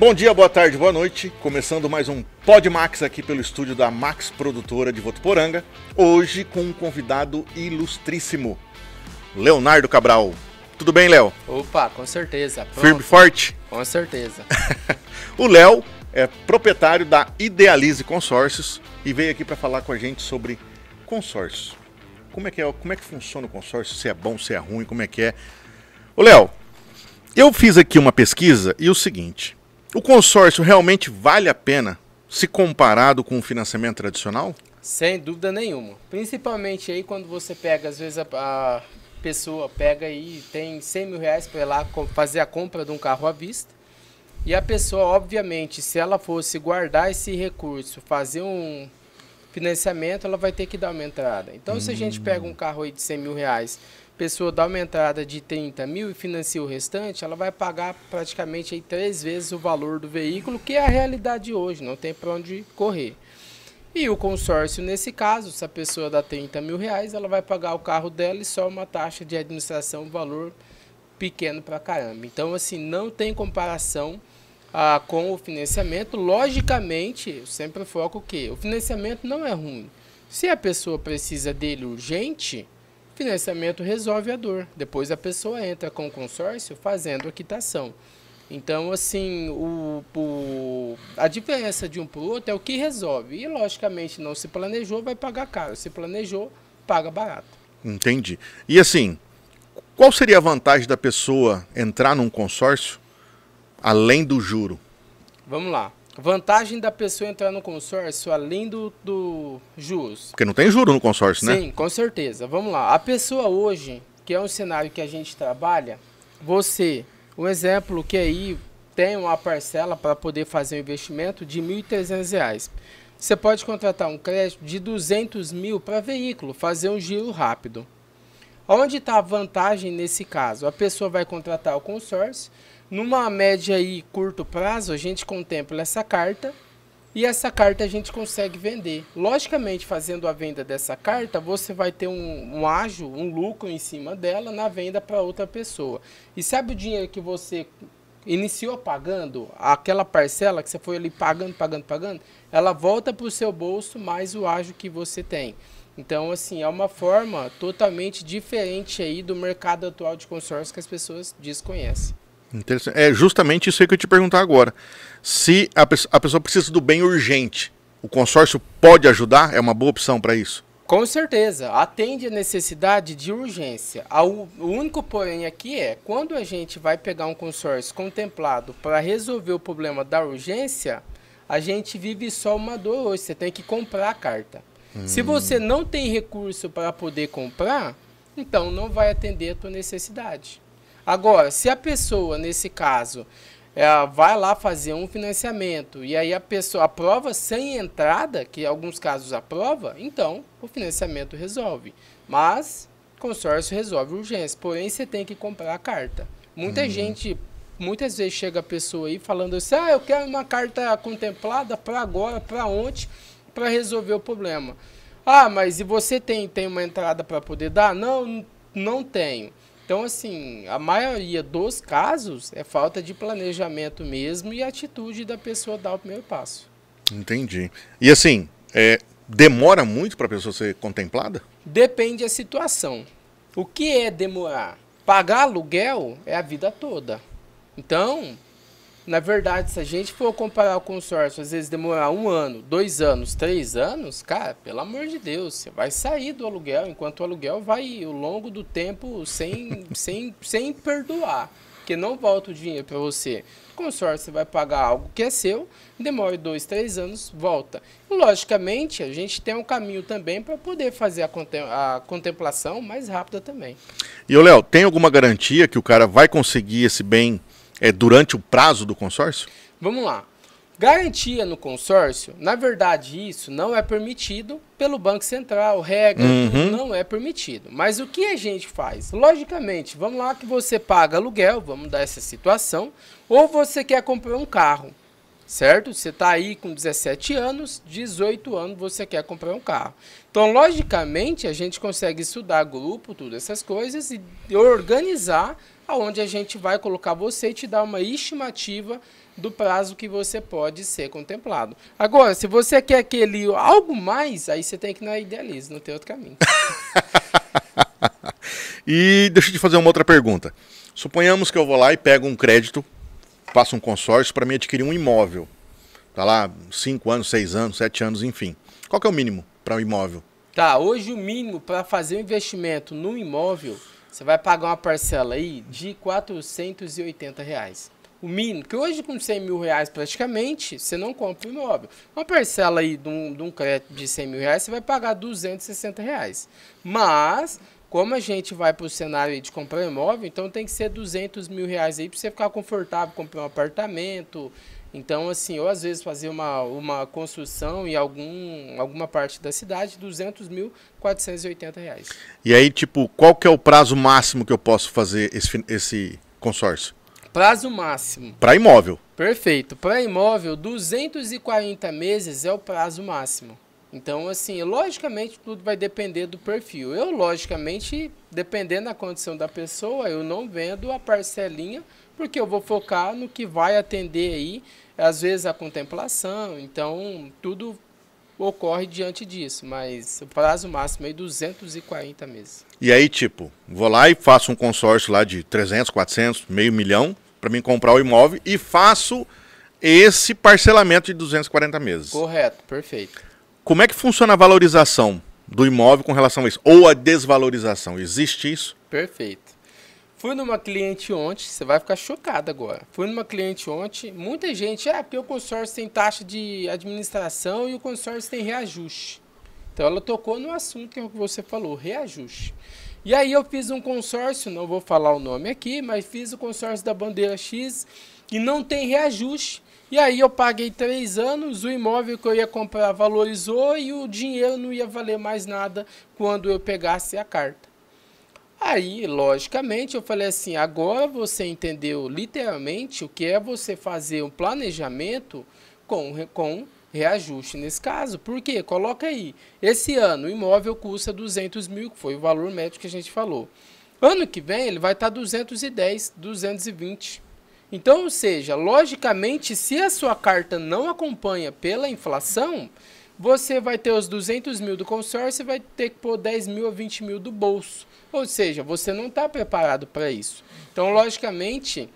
Bom dia, boa tarde, boa noite. Começando mais um PodMax aqui pelo estúdio da Max Produtora de Votuporanga. Hoje com um convidado ilustríssimo, Leonardo Cabral. Tudo bem, Léo? Opa, com certeza. Pronto. Firme e forte? Com certeza. O Léo é proprietário da Idealize Consórcios e veio aqui para falar com a gente sobre consórcio. Como é que funciona o consórcio? Se é bom, se é ruim, como é que é? Ô, Léo, eu fiz aqui uma pesquisa e o seguinte: o consórcio realmente vale a pena se comparado com o financiamento tradicional? Sem dúvida nenhuma. Principalmente aí quando você pega, às vezes a pessoa pega aí, tem 100 mil reais para ir lá fazer a compra de um carro à vista. E a pessoa, obviamente, se ela fosse guardar esse recurso, fazer um financiamento, ela vai ter que dar uma entrada. Então, se a gente pega um carro aí de 100 mil reais, a pessoa dá uma entrada de 30 mil e financia o restante, ela vai pagar praticamente aí 3 vezes o valor do veículo, que é a realidade hoje, não tem para onde correr. E o consórcio, nesse caso, se a pessoa dá 30 mil reais, ela vai pagar o carro dela e só uma taxa de administração, um valor pequeno pra caramba. Então, assim, não tem comparação com o financiamento. Logicamente, eu sempre foco o quê? O financiamento não é ruim. Se a pessoa precisa dele urgente, o financiamento resolve a dor. Depois a pessoa entra com o consórcio fazendo a quitação. Então, assim, a diferença de um para o outro é o que resolve. E, logicamente, não se planejou, vai pagar caro. Se planejou, paga barato. Entendi. E, assim, qual seria a vantagem da pessoa entrar num consórcio além do juro? Vamos lá. Vantagem da pessoa entrar no consórcio além do juros. Porque não tem juro no consórcio, né? Sim, com certeza. Vamos lá. A pessoa hoje, que é um cenário que a gente trabalha, um exemplo que aí tem uma parcela para poder fazer um investimento de R$ 1.300. Você pode contratar um crédito de 200 mil para veículo, fazer um giro rápido. Onde está a vantagem nesse caso? A pessoa vai contratar o consórcio, numa média aí curto prazo, a gente contempla essa carta e essa carta a gente consegue vender. Logicamente, fazendo a venda dessa carta, você vai ter um ágio, um lucro em cima dela na venda para outra pessoa. E sabe o dinheiro que você iniciou pagando, aquela parcela que você foi ali pagando, ela volta para o seu bolso mais o ágio que você tem. Então, assim, é uma forma totalmente diferente aí do mercado atual de consórcio que as pessoas desconhecem. Interessante. É justamente isso aí que eu te perguntar agora. Se a pessoa precisa do bem urgente, o consórcio pode ajudar? É uma boa opção para isso? Com certeza. Atende a necessidade de urgência. O único porém aqui é, quando a gente vai pegar um consórcio contemplado para resolver o problema da urgência, a gente vive só uma dor hoje. Você tem que comprar a carta. Se você não tem recurso para poder comprar, então não vai atender a tua necessidade. Agora, se a pessoa, nesse caso, vai lá fazer um financiamento e aí a pessoa aprova sem entrada, que em alguns casos aprova, então o financiamento resolve. Mas consórcio resolve urgência, porém você tem que comprar a carta. Muitas vezes chega a pessoa aí falando assim, eu quero uma carta contemplada para agora, para ontem, para resolver o problema. Mas e você tem uma entrada para poder dar? Não tenho. Então, assim, a maioria dos casos é falta de planejamento mesmo e atitude da pessoa dar o primeiro passo. Entendi. E assim, demora muito para a pessoa ser contemplada? Depende da situação. O que é demorar? Pagar aluguel é a vida toda. Então, na verdade, se a gente for comparar o consórcio, às vezes demorar 1 ano, 2 anos, 3 anos, cara, pelo amor de Deus, você vai sair do aluguel, enquanto o aluguel vai ao longo do tempo sem perdoar, porque não volta o dinheiro para você. O consórcio você vai pagar algo que é seu, demora 2, 3 anos, volta. E, logicamente, a gente tem um caminho também para poder fazer a contemplação mais rápida também. E, Léo, tem alguma garantia que o cara vai conseguir esse bem durante o prazo do consórcio? Vamos lá. Garantia no consórcio, na verdade isso não é permitido pelo Banco Central, regra, não é permitido. Mas o que a gente faz? Logicamente, vamos lá que você paga aluguel, vamos dar essa situação, ou você quer comprar um carro. certo? Você está aí com 17 anos, 18 anos você quer comprar um carro. Então, logicamente, a gente consegue estudar grupo, tudo essas coisas e organizar aonde a gente vai colocar você e te dar uma estimativa do prazo que você pode ser contemplado. Agora, se você quer aquele algo mais, aí você tem que ir na Idealize, não tem outro caminho. E deixa eu te fazer uma outra pergunta. Suponhamos que eu vou lá e pego um crédito, faço um consórcio para me adquirir um imóvel. Tá lá, 5 anos, 6 anos, 7 anos, enfim. Qual que é o mínimo para um imóvel? Tá, hoje o mínimo para fazer um investimento no imóvel, você vai pagar uma parcela aí de R$ 480. O mínimo, que hoje com R$100 mil praticamente, você não compra o imóvel. Uma parcela aí de um crédito de R$100 mil, você vai pagar R$ 260. Mas, como a gente vai para o cenário aí de comprar imóvel, então tem que ser R$200 mil aí para você ficar confortável, comprar um apartamento. Então, assim, ou às vezes fazer uma construção em alguma parte da cidade, R$ 200.480. E aí, tipo, qual que é o prazo máximo que eu posso fazer esse consórcio? Prazo máximo. Para imóvel. Perfeito. Para imóvel, 240 meses é o prazo máximo. Então, assim, logicamente, tudo vai depender do perfil. Eu, logicamente, dependendo da condição da pessoa, eu não vendo a parcelinha, porque eu vou focar no que vai atender aí, às vezes, a contemplação. Então, tudo ocorre diante disso, mas o prazo máximo é 240 meses. E aí, tipo, vou lá e faço um consórcio lá de 300, 400, meio milhão, para mim comprar o imóvel e faço esse parcelamento de 240 meses. Correto, perfeito. Como é que funciona a valorização do imóvel com relação a isso? Ou a desvalorização? Existe isso? Perfeito. Fui numa cliente ontem, você vai ficar chocado agora. Fui numa cliente ontem, muita gente, porque o consórcio tem taxa de administração e o consórcio tem reajuste. Então ela tocou no assunto que você falou, reajuste. E aí eu fiz um consórcio, não vou falar o nome aqui, mas fiz o consórcio da bandeira X e não tem reajuste. E aí eu paguei 3 anos, o imóvel que eu ia comprar valorizou e o dinheiro não ia valer mais nada quando eu pegasse a carta. Aí, logicamente, eu falei assim, agora você entendeu literalmente o que é você fazer um planejamento com reajuste nesse caso. Por quê? Coloca aí, esse ano o imóvel custa 200 mil, que foi o valor médio que a gente falou. Ano que vem ele vai estar 210, 220. Então, ou seja, logicamente, se a sua carta não acompanha pela inflação, você vai ter os 200 mil do consórcio e vai ter que pôr 10 mil a 20 mil do bolso. Ou seja, você não está preparado para isso. Então, logicamente,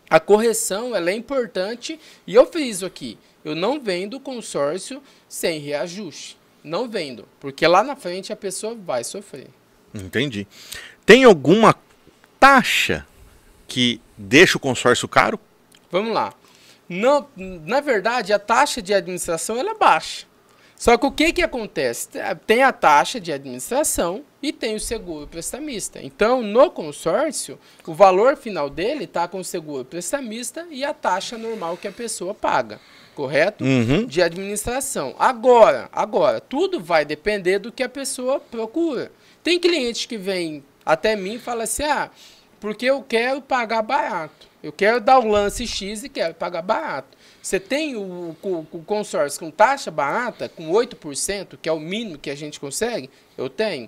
a correção ela é importante e eu friso aqui. Eu não vendo consórcio sem reajuste. Não vendo, porque lá na frente a pessoa vai sofrer. Entendi. Tem alguma taxa que deixa o consórcio caro? Vamos lá. Não, na verdade, a taxa de administração ela é baixa. Só que o que acontece? Tem a taxa de administração e tem o seguro prestamista. Então, no consórcio, o valor final dele está com o seguro prestamista e a taxa normal que a pessoa paga, correto? Uhum. De administração. Agora, tudo vai depender do que a pessoa procura. Tem cliente que vem até mim e fala assim, porque eu quero pagar barato. Eu quero dar um lance X e quero pagar barato. Você tem o consórcio com taxa barata, com 8%, que é o mínimo que a gente consegue? Eu tenho.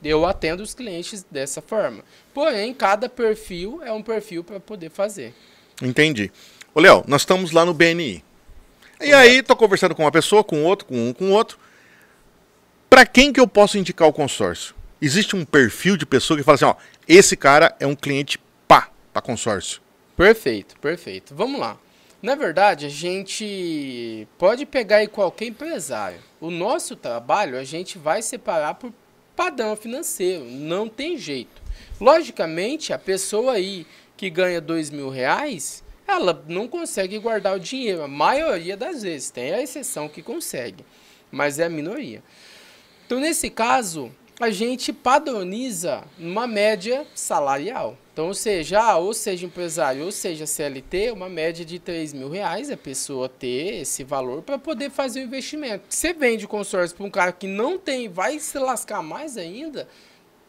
Eu atendo os clientes dessa forma. Porém, cada perfil é um perfil para poder fazer. Entendi. Ô, Léo, nós estamos lá no BNI. E aí, estou conversando com uma pessoa, com outro, com outro. Para quem que eu posso indicar o consórcio? Existe um perfil de pessoa que fala assim, esse cara é um cliente para consórcio. Perfeito, perfeito. Vamos lá. Na verdade, a gente pode pegar aí qualquer empresário. O nosso trabalho, a gente vai separar por padrão financeiro. Não tem jeito. Logicamente, a pessoa aí que ganha R$2.000, ela não consegue guardar o dinheiro. A maioria das vezes. Tem a exceção que consegue, mas é a minoria. Então, nesse caso, a gente padroniza uma média salarial. Então, ou seja empresário, ou seja CLT, uma média de R$3.000, a pessoa ter esse valor para poder fazer o investimento. Você vende consórcio para um cara que não tem, vai se lascar mais ainda,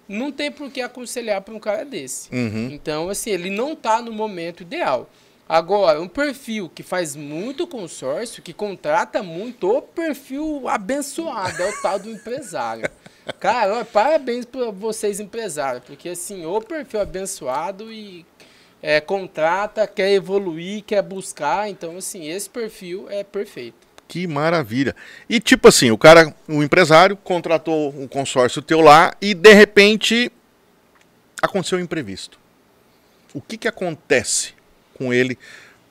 não tem por que aconselhar para um cara desse. Uhum. Então, assim, ele não está no momento ideal. Agora, um perfil que faz muito consórcio, que contrata muito, o perfil abençoado, é o tal do empresário. Cara, ó, parabéns para vocês empresários, porque assim, o perfil abençoado e contrata, quer evoluir, quer buscar, então assim, esse perfil é perfeito. Que maravilha. E tipo assim, o empresário contratou um consórcio teu lá e de repente aconteceu um imprevisto. O que acontece com ele?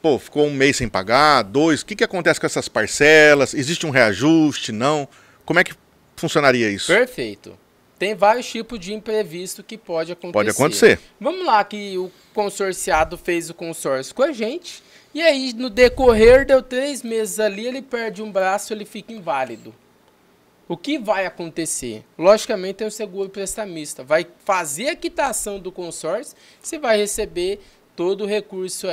Pô, ficou um mês sem pagar, 2, o que acontece com essas parcelas? Existe um reajuste, não? Como é que funcionaria isso? Perfeito. Tem vários tipos de imprevisto que pode acontecer. Pode acontecer. Vamos lá que o consorciado fez o consórcio com a gente, e aí no decorrer deu 3 meses ali, ele perde um braço, ele fica inválido. O que vai acontecer? Logicamente tem o seguro prestamista, vai fazer a quitação do consórcio, você vai receber todo o recurso,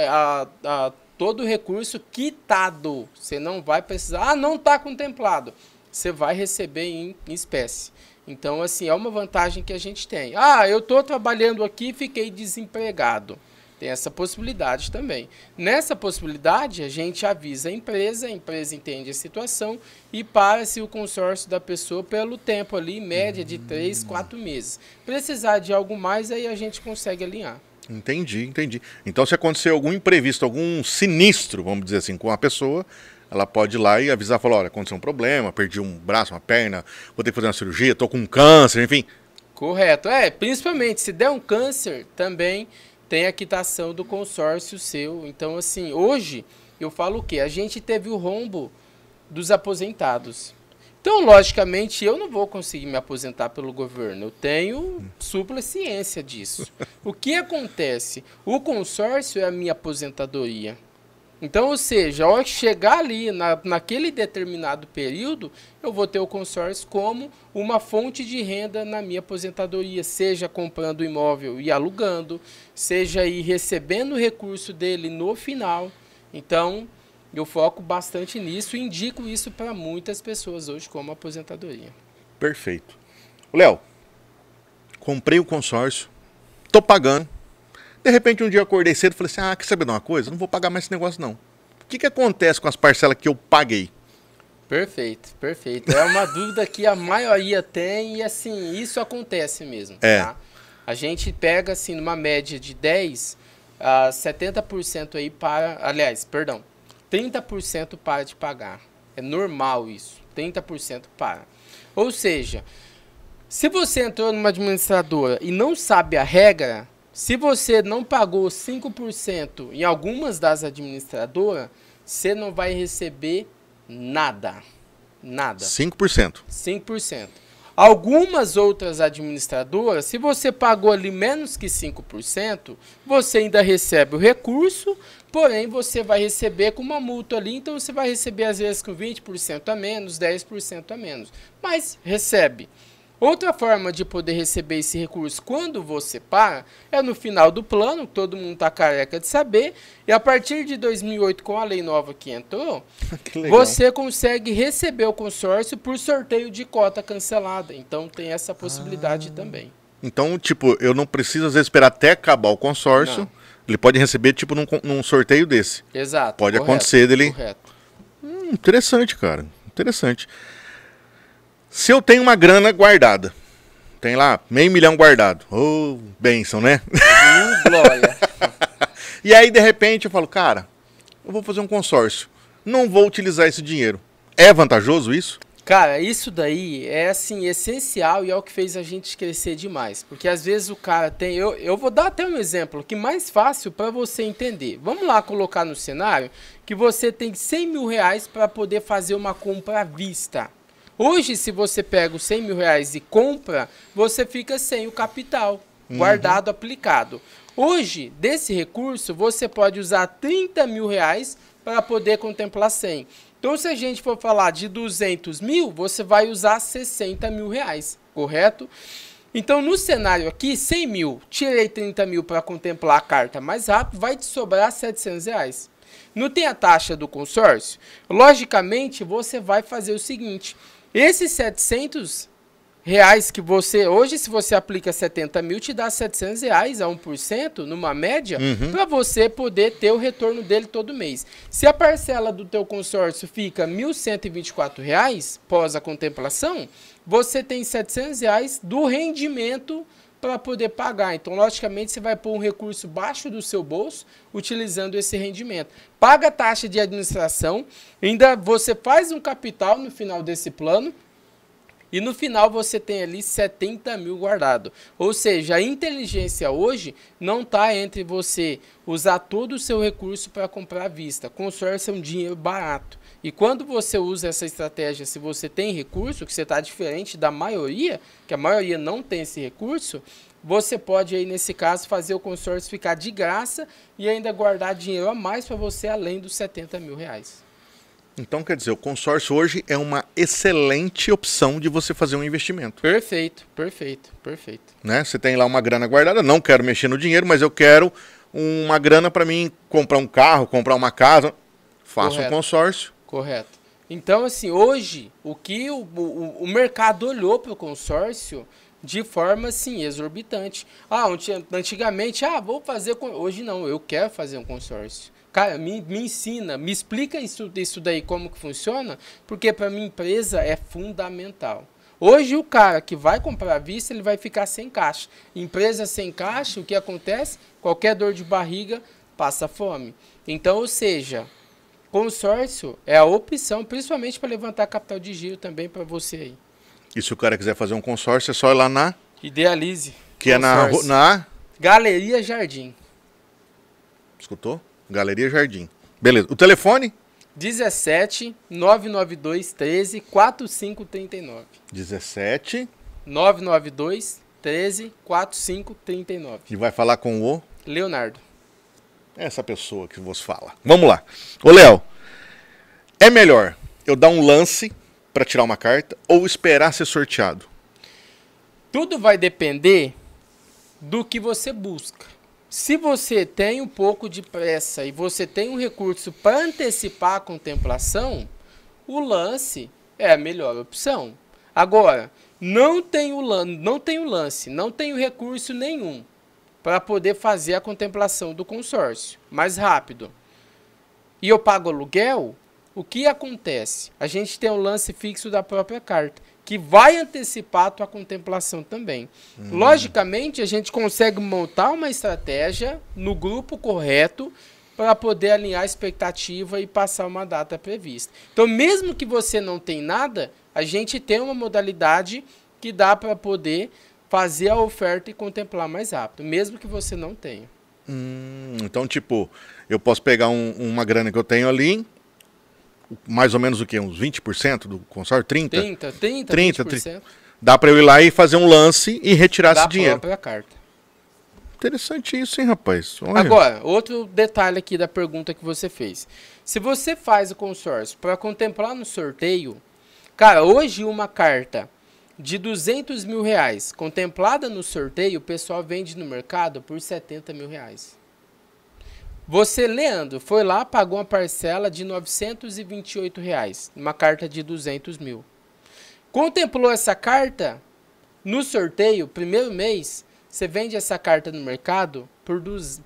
todo o recurso quitado. Você não vai precisar, não está contemplado. Você vai receber em espécie. Então, assim, é uma vantagem que a gente tem. Eu estou trabalhando aqui e fiquei desempregado. Tem essa possibilidade também. Nessa possibilidade, a gente avisa a empresa entende a situação e para-se o consórcio da pessoa pelo tempo ali, em média de 3, 4 meses. Precisar de algo mais, aí a gente consegue alinhar. Entendi. Então, se acontecer algum imprevisto, algum sinistro, vamos dizer assim, com a pessoa, ela pode ir lá e avisar, falar, olha, aconteceu um problema, perdi um braço, uma perna, vou ter que fazer uma cirurgia, estou com um câncer, enfim. Correto. Principalmente, se der um câncer, também tem a quitação do consórcio seu. Então, assim, hoje, eu falo o quê? A gente teve o rombo dos aposentados. Então, logicamente, eu não vou conseguir me aposentar pelo governo. Eu tenho supla ciência disso. O que acontece? O consórcio é a minha aposentadoria. Então, ou seja, a hora que chegar ali, naquele determinado período, eu vou ter o consórcio como uma fonte de renda na minha aposentadoria, seja comprando imóvel e alugando, seja aí recebendo o recurso dele no final. Então, eu foco bastante nisso e indico isso para muitas pessoas hoje como aposentadoria. Perfeito. Léo, comprei o consórcio, tô pagando. De repente, um dia eu acordei cedo e falei assim, quer saber de uma coisa? Não vou pagar mais esse negócio, não. O que acontece com as parcelas que eu paguei? Perfeito. É uma dúvida que a maioria tem e, assim, isso acontece mesmo. Tá? A gente pega, assim, numa média de 10% a 70% aí para... Aliás, perdão, 30% para de pagar. É normal isso. 30% para. Ou seja, se você entrou numa administradora e não sabe a regra... Se você não pagou 5% em algumas das administradoras, você não vai receber nada. Nada. 5%. 5%. Algumas outras administradoras, se você pagou ali menos que 5%, você ainda recebe o recurso, porém você vai receber com uma multa ali, então você vai receber às vezes com 20% a menos, 10% a menos. Mas recebe. Outra forma de poder receber esse recurso quando você para é no final do plano, todo mundo está careca de saber, e a partir de 2008, com a lei nova que entrou, você consegue receber o consórcio por sorteio de cota cancelada. Então tem essa possibilidade também. Então, tipo, eu não preciso às vezes esperar até acabar o consórcio, não. Ele pode receber tipo num sorteio desse. Exato. Pode acontecer dele. Correto. Interessante, cara. Interessante. Se eu tenho uma grana guardada, tem lá $500 mil guardado. Oh, bênção, né? Glória. E aí, de repente, eu falo, cara, eu vou fazer um consórcio. Não vou utilizar esse dinheiro. É vantajoso isso? Cara, isso daí é, assim, essencial e é o que fez a gente crescer demais. Porque às vezes o cara tem... Eu vou dar até um exemplo que mais fácil para você entender. Vamos lá colocar no cenário que você tem R$100 mil para poder fazer uma compra à vista. Hoje, se você pega os R$100 mil e compra, você fica sem o capital guardado, aplicado. Hoje, desse recurso, você pode usar R$30 mil para poder contemplar 100. Então, se a gente for falar de 200 mil, você vai usar R$60 mil, correto? Então, no cenário aqui, 100 mil, tirei 30 mil para contemplar a carta mais rápido, vai te sobrar R$700. Não tem a taxa do consórcio? Logicamente, você vai fazer o seguinte... Esses R$700 reais que você... Hoje, se você aplica 70 mil, te dá R$700 a 1% numa média, para você poder ter o retorno dele todo mês. Se a parcela do teu consórcio fica R$1.124 pós a contemplação, você tem R$700 do rendimento para poder pagar. Então, logicamente, você vai pôr um recurso baixo do seu bolso utilizando esse rendimento. Paga a taxa de administração, ainda você faz um capital no final desse plano, e no final você tem ali 70 mil guardado. Ou seja, a inteligência hoje não está entre você usar todo o seu recurso para comprar à vista. Consórcio é um dinheiro barato. E quando você usa essa estratégia, se você tem recurso, que você está diferente da maioria, que a maioria não tem esse recurso, você pode aí nesse caso fazer o consórcio ficar de graça e ainda guardar dinheiro a mais para você além dos 70 mil reais. Então, quer dizer, o consórcio hoje é uma excelente opção de você fazer um investimento. Perfeito, perfeito, perfeito. Né? Você tem lá uma grana guardada, não quero mexer no dinheiro, mas eu quero uma grana para mim comprar um carro, comprar uma casa. Faça um consórcio. Correto. Então, assim, hoje, o que o mercado olhou para o consórcio de forma, assim, exorbitante. Antigamente, vou fazer... Hoje não, eu quero fazer um consórcio. Cara, me ensina, me explica isso daí, como que funciona, porque para minha empresa é fundamental. Hoje o cara que vai comprar à vista, ele vai ficar sem caixa. Empresa sem caixa, o que acontece? Qualquer dor de barriga, passa fome. Então, ou seja, consórcio é a opção, principalmente para levantar capital de giro também para você aí. E se o cara quiser fazer um consórcio, é só ir lá na... Idealize. Que consórcio. É na... Galeria Jardim. Escutou? Galeria Jardim. Beleza. O telefone? 17 992 13 4539. 17 992 13 4539. E vai falar com o Leonardo. Essa pessoa que vos fala. Vamos lá. Ô, Léo, é melhor eu dar um lance para tirar uma carta ou esperar ser sorteado? Tudo vai depender do que você busca. Se você tem um pouco de pressa e você tem um recurso para antecipar a contemplação, o lance é a melhor opção. Agora, não tem o lance, não tem recurso nenhum para poder fazer a contemplação do consórcio mais rápido. E eu pago aluguel, o que acontece? A gente tem o lance fixo da própria carta, que vai antecipar a tua contemplação também. Logicamente, a gente consegue montar uma estratégia no grupo correto para poder alinhar a expectativa e passar uma data prevista. Então, mesmo que você não tenha nada, a gente tem uma modalidade que dá para poder fazer a oferta e contemplar mais rápido, mesmo que você não tenha. Então, tipo, eu posso pegar uma grana que eu tenho ali, mais ou menos o quê? Uns 20% do consórcio? 30%? 30%. Dá para eu ir lá e fazer um lance e retirar esse dinheiro. Da própria carta. Interessante isso, hein, rapaz? Olha. Agora, outro detalhe aqui da pergunta que você fez. Se você faz o consórcio para contemplar no sorteio, cara, hoje uma carta de 200 mil reais contemplada no sorteio, o pessoal vende no mercado por 70 mil reais. Você, Leandro, foi lá, pagou uma parcela de 928 reais, uma carta de 200 mil. Contemplou essa carta no sorteio, primeiro mês, você vende essa carta no mercado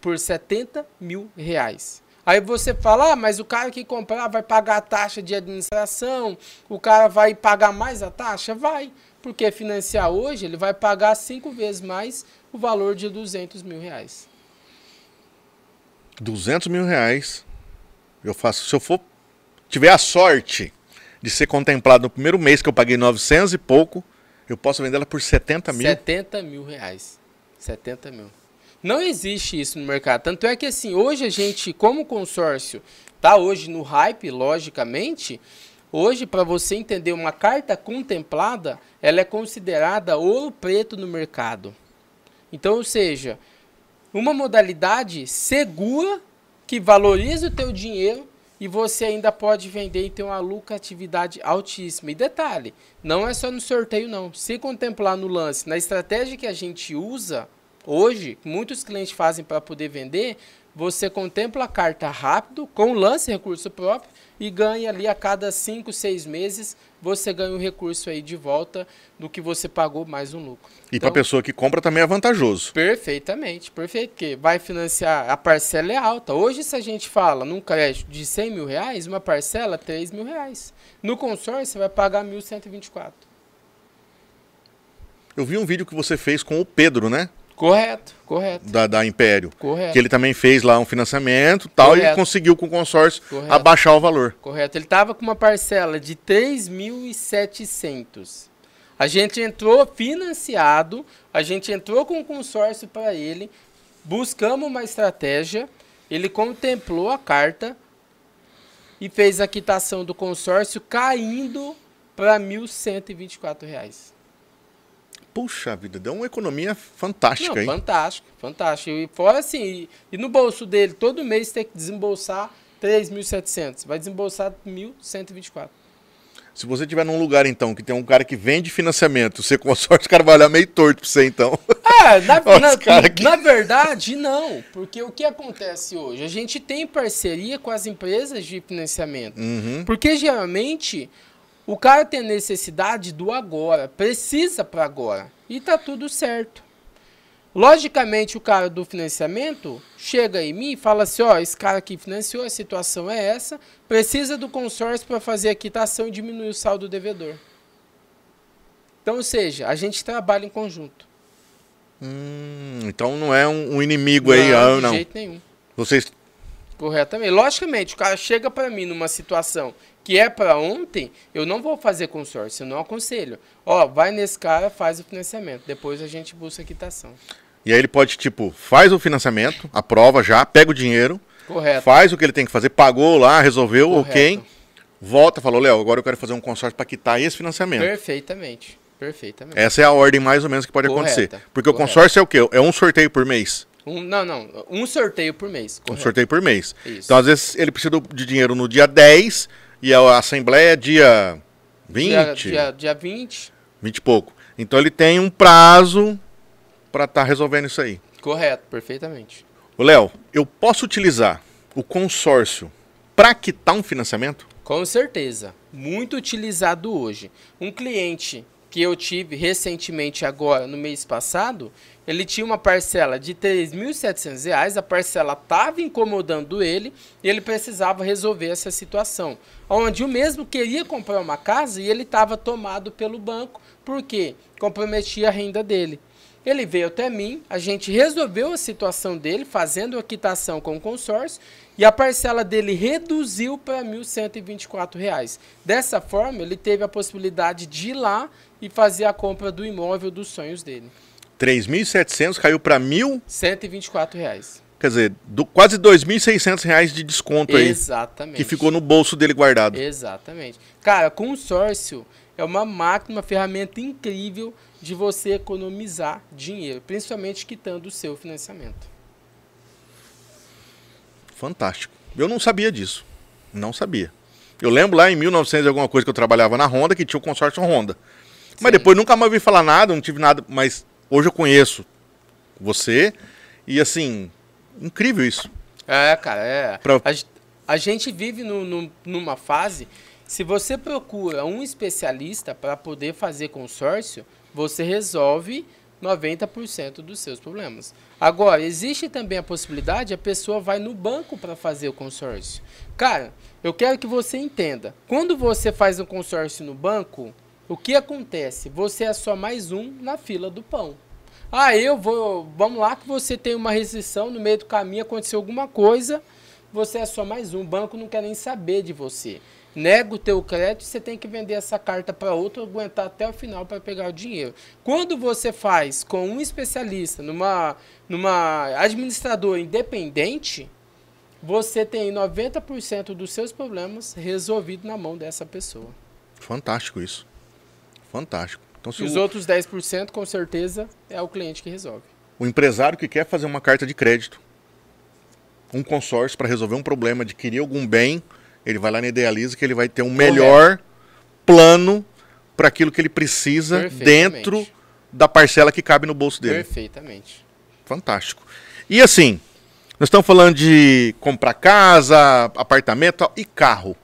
por 70 mil reais. Aí você fala, mas o cara que comprar vai pagar a taxa de administração, o cara vai pagar mais a taxa? Vai, porque financiar hoje ele vai pagar 5 vezes mais o valor de 200 mil reais. 200 mil reais, eu faço, se eu tiver a sorte de ser contemplado no primeiro mês que eu paguei 900 e pouco, eu posso vender ela por 70 mil? 70 mil reais. 70 mil. Não existe isso no mercado. Tanto é que assim, hoje a gente, como consórcio, tá hoje no hype, logicamente, hoje para você entender uma carta contemplada, ela é considerada ouro preto no mercado. Então, ou seja, uma modalidade segura que valoriza o teu dinheiro e você ainda pode vender e ter uma lucratividade altíssima. E detalhe, não é só no sorteio não. Se contemplar no lance, na estratégia que a gente usa hoje, muitos clientes fazem para poder vender, você contempla a carta rápido, com lance recurso próprio, e ganha ali a cada 5, 6 meses, você ganha o recurso aí de volta do que você pagou mais um lucro. E para a pessoa que compra também é vantajoso. Perfeitamente, perfeito, porque vai financiar, a parcela é alta. Hoje, se a gente fala num crédito de 100 mil reais, uma parcela, 3 mil reais. No consórcio, você vai pagar 1.124. Eu vi um vídeo que você fez com o Pedro, né? Correto, correto. Da Império. Correto. Que ele também fez lá um financiamento e tal, Correto. e ele conseguiu com o consórcio Correto. abaixar o valor. Correto. Ele estava com uma parcela de 3.700. A gente entrou financiado, a gente entrou com um consórcio para ele, buscamos uma estratégia, ele contemplou a carta e fez a quitação do consórcio caindo para R$ 1.124. Puxa vida, deu uma economia fantástica, Não, hein? fantástico, fantástico. E fora assim, e no bolso dele, todo mês tem que desembolsar 3.700. Vai desembolsar 1.124. Se você estiver num lugar, então, que tem um cara que vende financiamento, você consórcio, o cara vai olhar meio torto pra você, então. Na verdade, não. Porque o que acontece hoje? A gente tem parceria com as empresas de financiamento. Uhum. Porque, geralmente, o cara tem necessidade do agora. Precisa para agora. E tá tudo certo. Logicamente, o cara do financiamento chega em mim e fala assim, ó, esse cara aqui financiou, a situação é essa, precisa do consórcio para fazer a quitação e diminuir o saldo devedor. Então, ou seja, a gente trabalha em conjunto. Então não é um inimigo aí, De jeito nenhum. Vocês... Corretamente. Logicamente, o cara chega para mim numa situação que é para ontem, eu não vou fazer consórcio, eu não aconselho. Ó, vai nesse cara, faz o financiamento, depois a gente busca a quitação. E aí ele pode, tipo, faz o financiamento, aprova já, pega o dinheiro, Correto. faz o que ele tem que fazer, pagou lá, resolveu, Correto. ok, volta, falou, Léo, agora eu quero fazer um consórcio para quitar esse financiamento. Perfeitamente, perfeitamente. Essa é a ordem mais ou menos que pode acontecer. Porque o consórcio é o quê? É um sorteio por mês? Um sorteio por mês. Correto. Um sorteio por mês. Isso. Então, às vezes, ele precisa de dinheiro no dia 10 e a assembleia é dia 20. Dia 20. 20 e pouco. Então, ele tem um prazo para estar resolvendo isso aí. Correto, perfeitamente. Ô, Léo, eu posso utilizar o consórcio para quitar um financiamento? Com certeza. Muito utilizado hoje. Um cliente que eu tive recentemente agora, no mês passado, ele tinha uma parcela de R$ 3.700, a parcela estava incomodando ele e ele precisava resolver essa situação. Onde o mesmo queria comprar uma casa e ele estava tomado pelo banco, porque comprometia a renda dele. Ele veio até mim, a gente resolveu a situação dele, fazendo a quitação com o consórcio, e a parcela dele reduziu para R$ 1.124. Dessa forma, ele teve a possibilidade de ir lá e fazer a compra do imóvel dos sonhos dele. 3.700 caiu para R$ 124. Quer dizer, quase R$ 2.600 de desconto aí. Exatamente. Que ficou no bolso dele guardado. Exatamente. Cara, consórcio é uma máquina, uma ferramenta incrível de você economizar dinheiro, principalmente quitando o seu financiamento. Fantástico. Eu não sabia disso. Não sabia. Eu lembro lá em 1900 alguma coisa que eu trabalhava na Honda, que tinha o consórcio Honda. Mas depois nunca mais ouvi falar nada, não tive nada. Mas hoje eu conheço você e assim, incrível isso. É, cara, a gente vive numa fase, se você procura um especialista para poder fazer consórcio, você resolve 90% dos seus problemas. Agora, existe também a possibilidade, a pessoa vai no banco para fazer o consórcio. Cara, eu quero que você entenda, quando você faz um consórcio no banco, o que acontece? Você é só mais um na fila do pão. Vamos lá que você tem uma restrição, no meio do caminho aconteceu alguma coisa, você é só mais um, o banco não quer nem saber de você. Nega o teu crédito, você tem que vender essa carta para outro, aguentar até o final para pegar o dinheiro. Quando você faz com um especialista, numa administradora independente, você tem 90% dos seus problemas resolvidos na mão dessa pessoa. Fantástico isso. Fantástico. Então, E os outros 10%, com certeza, é o cliente que resolve. O empresário que quer fazer uma carta de crédito, um consórcio para resolver um problema, adquirir algum bem, ele vai lá na Idealiza que ele vai ter um melhor plano para aquilo que ele precisa dentro da parcela que cabe no bolso dele. Perfeitamente. Fantástico. E assim, Nós estamos falando de comprar casa, apartamento e carro.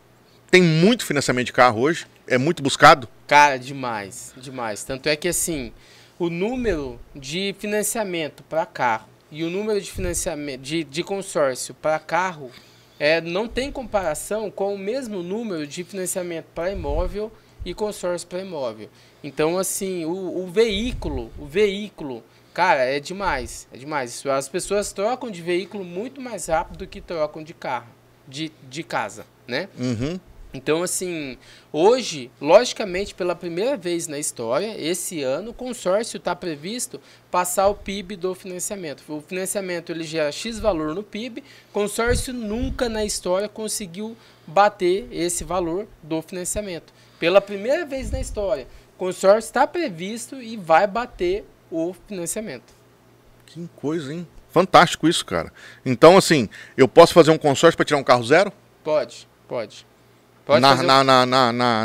Tem muito financiamento de carro hoje? É muito buscado? Cara, demais, demais. Tanto é que assim, o número de financiamento para carro e o número de financiamento de consórcio para carro não tem comparação com o mesmo número de financiamento para imóvel e consórcio para imóvel. Então, assim, o veículo, cara, é demais, é demais. As pessoas trocam de veículo muito mais rápido do que trocam de carro, de casa, né? Uhum. Então, assim, hoje, logicamente, pela primeira vez na história, esse ano, o consórcio está previsto passar o PIB do financiamento. O financiamento ele gera X valor no PIB, consórcio nunca na história conseguiu bater esse valor do financiamento. Pela primeira vez na história, o consórcio está previsto e vai bater o financiamento. Que coisa, hein? Fantástico isso, cara. Então, assim, eu posso fazer um consórcio para tirar um carro zero? Pode.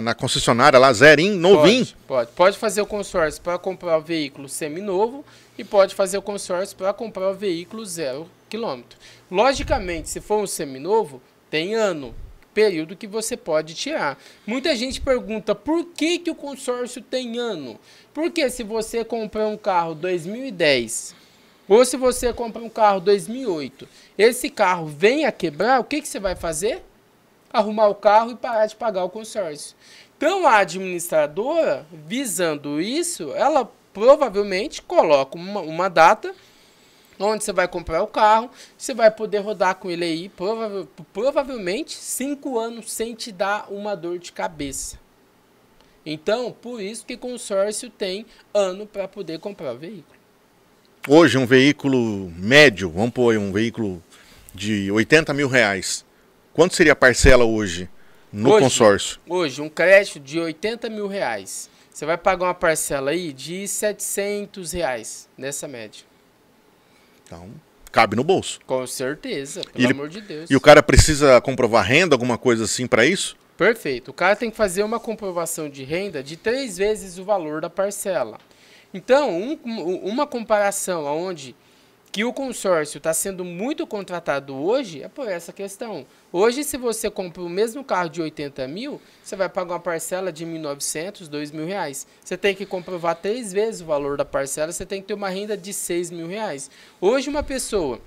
Na concessionária lá, zerinho, novinho? Pode fazer o consórcio para comprar o veículo seminovo e pode fazer o consórcio para comprar o veículo 0 km. Logicamente, se for um seminovo, tem ano, período que você pode tirar. Muita gente pergunta por que o consórcio tem ano? Porque se você comprar um carro 2010 ou se você comprar um carro 2008, esse carro vem a quebrar, o que você vai fazer? Arrumar o carro e parar de pagar o consórcio. Então, a administradora, visando isso, ela provavelmente coloca uma data onde você vai comprar o carro, você vai poder rodar com ele aí, provavelmente 5 anos sem te dar uma dor de cabeça. Então, por isso que consórcio tem ano para poder comprar o veículo. Hoje, um veículo médio, vamos pôr um veículo de 80 mil reais. Quanto seria a parcela hoje no consórcio? Hoje, um crédito de 80 mil reais. Você vai pagar uma parcela aí de 700 reais nessa média. Então, cabe no bolso. Com certeza, pelo amor de Deus. E o cara precisa comprovar renda, alguma coisa assim para isso? Perfeito. O cara tem que fazer uma comprovação de renda de 3 vezes o valor da parcela. Então, uma comparação onde que o consórcio está sendo muito contratado hoje é por essa questão. Hoje, se você compra o mesmo carro de 80 mil, você vai pagar uma parcela de 1.900, 2.000 reais. Você tem que comprovar 3 vezes o valor da parcela, você tem que ter uma renda de 6.000 reais. Hoje, uma pessoa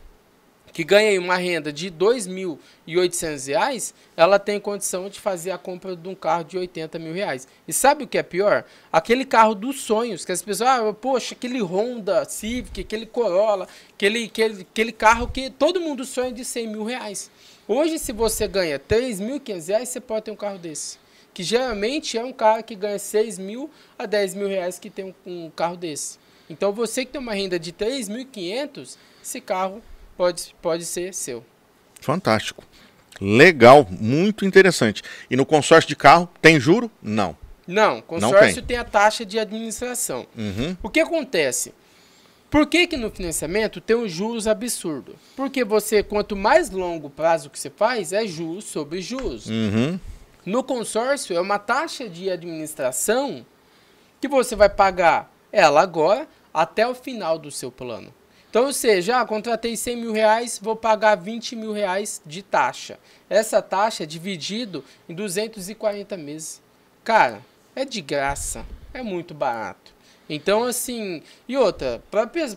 que ganha uma renda de 2.800 reais, ela tem condição de fazer a compra de um carro de 80 mil reais. E sabe o que é pior? Aquele carro dos sonhos, que as pessoas, poxa, aquele Honda Civic, aquele Corolla, aquele carro que todo mundo sonha de 100 mil reais. Hoje, se você ganha 3.500 reais, você pode ter um carro desse. Que geralmente é um cara que ganha 6.000 a 10 mil reais que tem um carro desse. Então, você que tem uma renda de 3.500, esse carro pode ser seu. Fantástico. Legal, muito interessante. E no consórcio de carro, tem juro? Não. Não, consórcio tem a taxa de administração. Uhum. O que acontece? Por que no financiamento tem um juros absurdo? Porque você, quanto mais longo prazo que você faz, é juros sobre juros. Uhum. No consórcio, é uma taxa de administração que você vai pagar ela agora até o final do seu plano. Então, ou seja, contratei 100 mil reais, vou pagar 20 mil reais de taxa. Essa taxa é dividido em 240 meses. Cara, é de graça, é muito barato. Então, assim, e outra,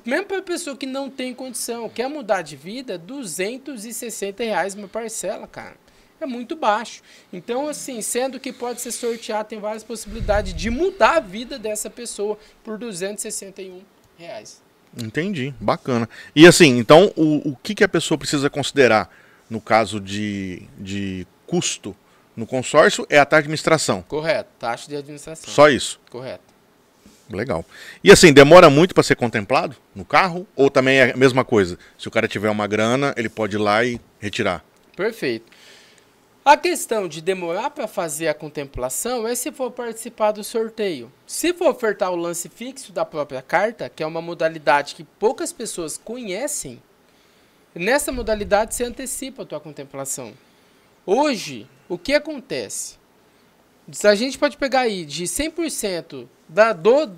mesmo para a pessoa que não tem condição, quer mudar de vida, 260 reais uma parcela, cara. É muito baixo. Então, assim, sendo que pode ser sorteado, tem várias possibilidades de mudar a vida dessa pessoa por 261 reais. Entendi, bacana. E assim, então, o que a pessoa precisa considerar no caso de custo no consórcio é a taxa de administração? Correto, taxa de administração. Só isso? Correto. Legal. E assim, demora muito para ser contemplado no carro? Ou também é a mesma coisa? Se o cara tiver uma grana, ele pode ir lá e retirar? Perfeito. A questão de demorar para fazer a contemplação é se for participar do sorteio. Se for ofertar o lance fixo da própria carta, que é uma modalidade que poucas pessoas conhecem, nessa modalidade você antecipa a tua contemplação. Hoje, o que acontece? A gente pode pegar aí de 100%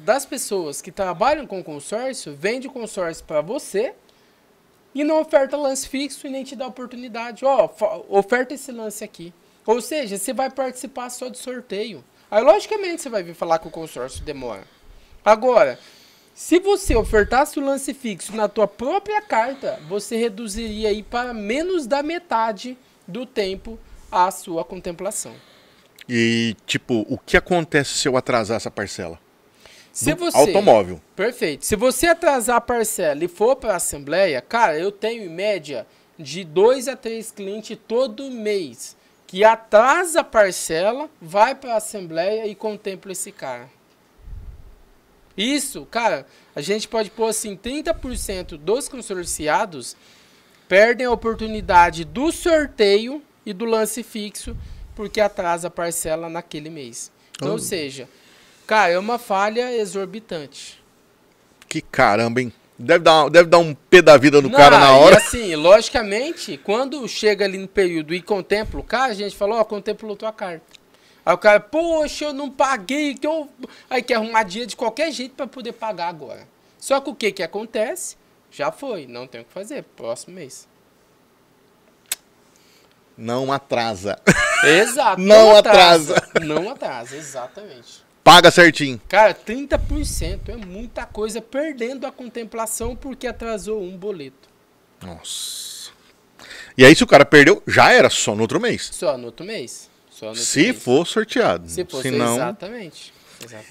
das pessoas que trabalham com consórcio, vende consórcio para você, e não oferta lance fixo e nem te dá oportunidade. Ó, oferta esse lance aqui. Ou seja, você vai participar só de sorteio. Aí, logicamente, você vai vir falar que o consórcio demora. Agora, se você ofertasse o lance fixo na tua própria carta, você reduziria aí para menos da metade do tempo a sua contemplação. E, tipo, o que acontece se eu atrasar essa parcela? Se você, automóvel. Perfeito. Se você atrasar a parcela e for para a assembleia, cara, eu tenho em média de 2 a 3 clientes todo mês que atrasa a parcela, vai para a assembleia e contempla esse cara. Isso, cara, a gente pode pôr assim, 30% dos consorciados perdem a oportunidade do sorteio e do lance fixo porque atrasa a parcela naquele mês. Então, ou seja, cara, é uma falha exorbitante. Que caramba, hein? Deve dar um pé da vida no cara na hora. E assim, logicamente, quando chega ali no período e contempla o cara, a gente fala, ó, contemplou tua carta. Aí o cara, poxa, eu não paguei, que eu... Aí quer arrumar dia de qualquer jeito para poder pagar agora. Só que o que acontece? Já foi, não tem o que fazer, próximo mês. Não atrasa. Exato. Não atrasa. Não atrasa, exatamente. Paga certinho. Cara, 30% é muita coisa perdendo a contemplação porque atrasou um boleto. Nossa. E aí se o cara perdeu, já era, só no outro mês. Só no outro mês. Se for sorteado. Se for, senão... exatamente.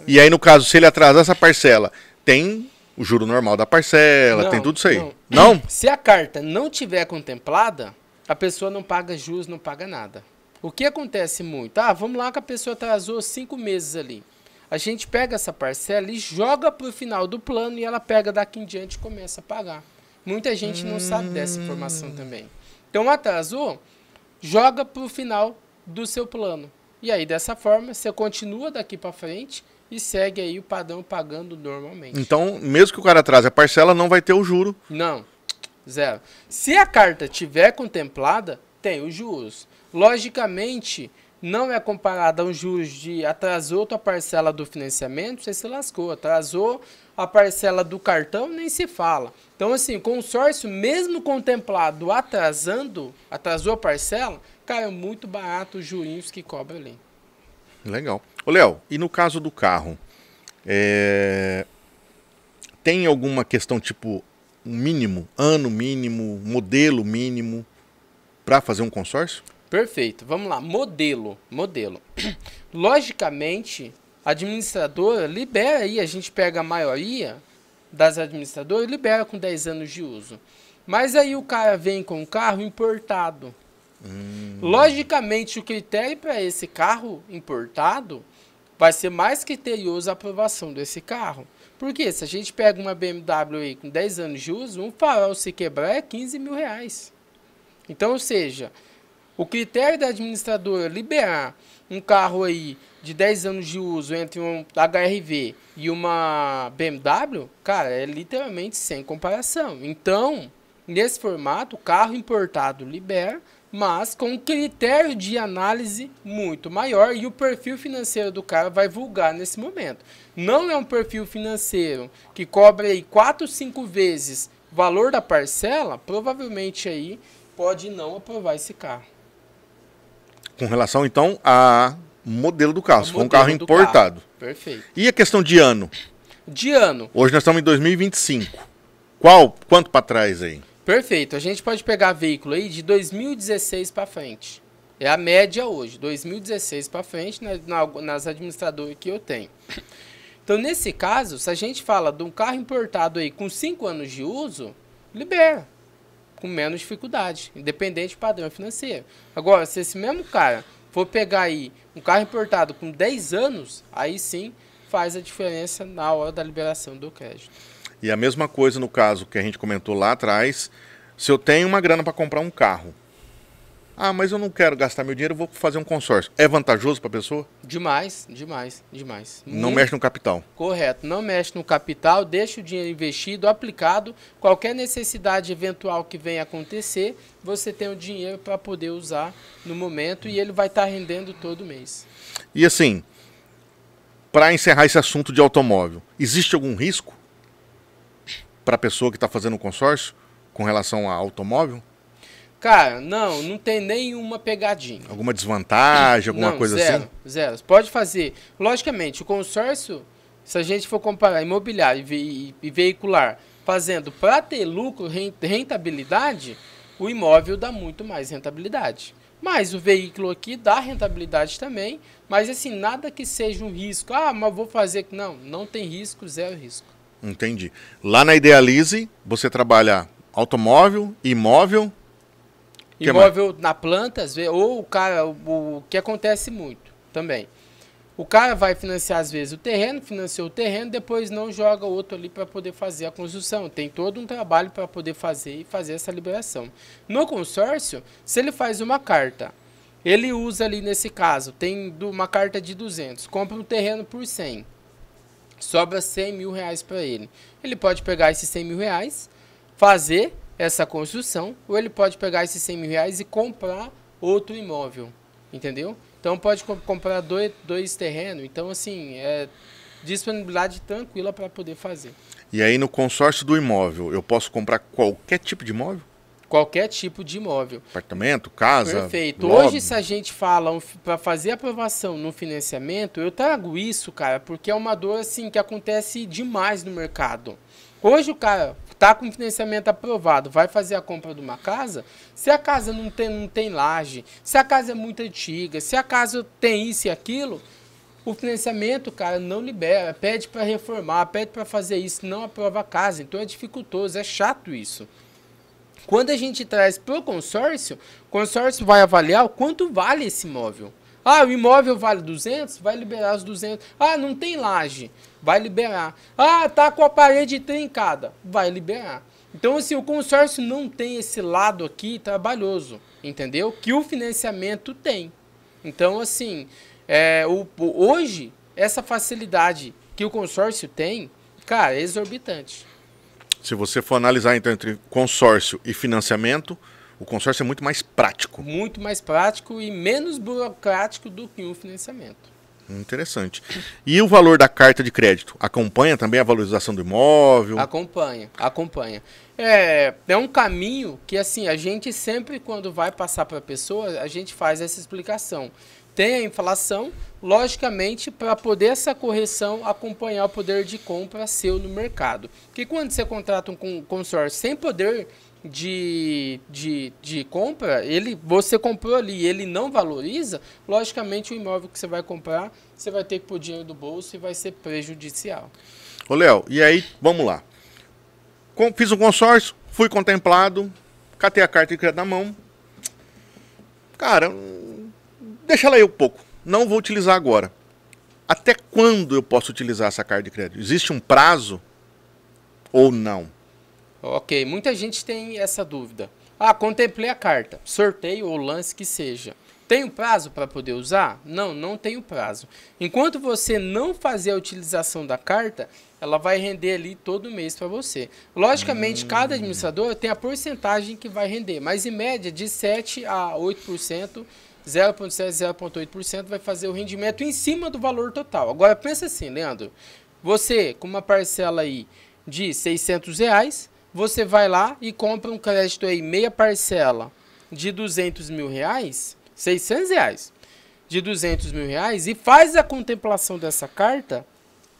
E aí, no caso, se ele atrasar essa parcela, tem o juro normal da parcela, tem tudo isso aí. Não? Se a carta não tiver contemplada, a pessoa não paga juros, não paga nada. O que acontece muito? Ah, vamos lá que a pessoa atrasou 5 meses ali. A gente pega essa parcela e joga para o final do plano e ela pega daqui em diante e começa a pagar. Muita gente não sabe dessa informação também. Então, atrasou, joga para o final do seu plano. E aí, dessa forma, você continua daqui para frente e segue aí o padrão pagando normalmente. Então, mesmo que o cara atrase a parcela, não vai ter o juro. Não, zero. Se a carta tiver contemplada, tem os juros. Logicamente, não é comparado aos juros de atrasou tua parcela do financiamento, você se lascou. Atrasou a parcela do cartão, nem se fala. Então, assim, consórcio, mesmo contemplado atrasou a parcela, cara, é muito barato os jurinhos que cobra ali. Legal. Ô, Léo, e no caso do carro, tem alguma questão tipo um mínimo, ano mínimo, modelo mínimo para fazer um consórcio? Perfeito. Vamos lá. Modelo. Logicamente, a administradora libera aí, a gente pega a maioria das administradoras e libera com 10 anos de uso. Mas aí o cara vem com um carro importado. Logicamente, o critério para esse carro importado vai ser mais criterioso a aprovação desse carro. Porque se a gente pega uma BMW aí com 10 anos de uso, um farol se quebrar é 15 mil reais. Então, ou seja, o critério da administradora liberar um carro aí de 10 anos de uso entre um HR-V e uma BMW, cara, é literalmente sem comparação. Então, nesse formato, o carro importado libera, mas com um critério de análise muito maior e o perfil financeiro do cara vai vulgar nesse momento. Não é um perfil financeiro que cobra aí 4, 5 vezes o valor da parcela, provavelmente aí pode não aprovar esse carro. Com relação, então, a modelo do carro, se for um carro importado. Perfeito. E a questão de ano? De ano. Hoje nós estamos em 2025. Quanto para trás aí? Perfeito. A gente pode pegar veículo aí de 2016 para frente. É a média hoje, 2016 para frente, nas administradoras que eu tenho. Então, nesse caso, se a gente fala de um carro importado aí com 5 anos de uso, libera. Com menos dificuldade, independente do padrão financeiro. Agora, se esse mesmo cara for pegar aí um carro importado com 10 anos, aí sim faz a diferença na hora da liberação do crédito. E a mesma coisa no caso que a gente comentou lá atrás, se eu tenho uma grana para comprar um carro, mas eu não quero gastar meu dinheiro, eu vou fazer um consórcio. É vantajoso para a pessoa? Demais. Não mexe no capital. Correto, não mexe no capital, deixa o dinheiro investido, aplicado. Qualquer necessidade eventual que venha acontecer, você tem o dinheiro para poder usar no momento e ele vai estar rendendo todo mês. E assim, para encerrar esse assunto de automóvel, existe algum risco para a pessoa que está fazendo um consórcio com relação a automóvel? Cara, não tem nenhuma pegadinha. Alguma desvantagem, alguma coisa zero, assim? Zero. Pode fazer. Logicamente, o consórcio, se a gente for comparar imobiliário e veicular, fazendo para ter lucro, rentabilidade, o imóvel dá muito mais rentabilidade. Mas o veículo aqui dá rentabilidade também, mas assim, nada que seja um risco. Ah, mas vou fazer... Não tem risco, zero risco. Entendi. Lá na Idealize, você trabalha automóvel, imóvel... Imóvel na planta, às vezes, ou o cara, o que acontece muito também. O cara vai financiar, às vezes, o terreno, financiou o terreno, depois não joga outro ali para poder fazer a construção. Tem todo um trabalho para poder fazer e fazer essa liberação. No consórcio, se ele faz uma carta, ele usa ali nesse caso, tem uma carta de 200, compra um terreno por 100, sobra 100 mil reais para ele. Ele pode pegar esses 100 mil reais, fazer essa construção, ou ele pode pegar esses 100 mil reais e comprar outro imóvel, entendeu? Então pode comprar dois terrenos, então assim, é disponibilidade tranquila para poder fazer. E aí no consórcio do imóvel, eu posso comprar qualquer tipo de imóvel? Qualquer tipo de imóvel. Apartamento, casa? Perfeito. Lobby. Hoje, se a gente fala para fazer aprovação no financiamento, eu trago isso, cara, porque é uma dor assim que acontece demais no mercado. Hoje o cara tá com financiamento aprovado, vai fazer a compra de uma casa, se a casa não tem laje, se a casa é muito antiga, se a casa tem isso e aquilo, o financiamento, cara, não libera, pede para reformar, pede para fazer isso, não aprova a casa, então é dificultoso, é chato isso. Quando a gente traz para o consórcio vai avaliar o quanto vale esse imóvel. Ah, o imóvel vale 200, vai liberar os 200. Ah, não tem laje, vai liberar. Ah, tá com a parede trincada, vai liberar. Então, assim, o consórcio não tem esse lado aqui trabalhoso, entendeu? Que o financiamento tem. Então, assim, hoje, essa facilidade que o consórcio tem, cara, é exorbitante. Se você for analisar então, entre consórcio e financiamento, o consórcio é muito mais prático. Muito mais prático e menos burocrático do que um financiamento. Interessante. E o valor da carta de crédito? Acompanha também a valorização do imóvel? Acompanha. É um caminho que, assim, a gente sempre, quando vai passar para a pessoa, a gente faz essa explicação. Tem a inflação, logicamente, para poder essa correção acompanhar o poder de compra seu no mercado. Porque quando você contrata um consórcio sem poder de compra, você comprou ali e ele não valoriza, logicamente o imóvel que você vai comprar, você vai ter que pôr dinheiro do bolso e vai ser prejudicial. Ô Léo, e aí, vamos lá. Fiz um consórcio, fui contemplado, catei a carta de crédito na mão. Cara, deixa ela aí um pouco, não vou utilizar agora. Até quando eu posso utilizar essa carta de crédito? Existe um prazo ou não? Ok, muita gente tem essa dúvida. Ah, contemplei a carta, sorteio ou lance que seja. Tem um prazo para poder usar? Não, não tem o prazo. Enquanto você não fazer a utilização da carta, ela vai render ali todo mês para você. Logicamente, cada administrador tem a porcentagem que vai render, mas em média de 7 a 8%, 0,7, 0,8% vai fazer o rendimento em cima do valor total. Agora pensa assim, Leandro, você com uma parcela aí de R$600, você vai lá e compra um crédito aí, meia parcela de R$200 mil, R$600 de R$200 mil e faz a contemplação dessa carta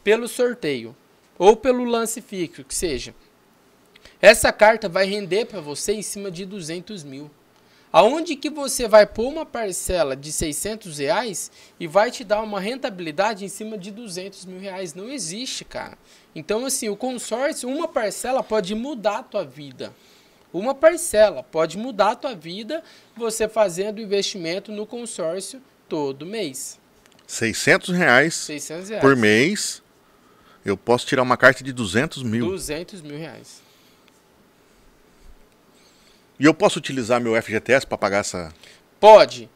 pelo sorteio ou pelo lance fixo, que seja. Essa carta vai render para você em cima de R$200 mil. Aonde que você vai pôr uma parcela de R$600 e vai te dar uma rentabilidade em cima de R$200 mil? Não existe, cara. Então, assim, o consórcio, uma parcela pode mudar a tua vida. Uma parcela pode mudar a tua vida você fazendo investimento no consórcio todo mês. R$600 por mês, eu posso tirar uma carta de R$200 mil. R$200 mil. E eu posso utilizar meu FGTS para pagar essa... Pode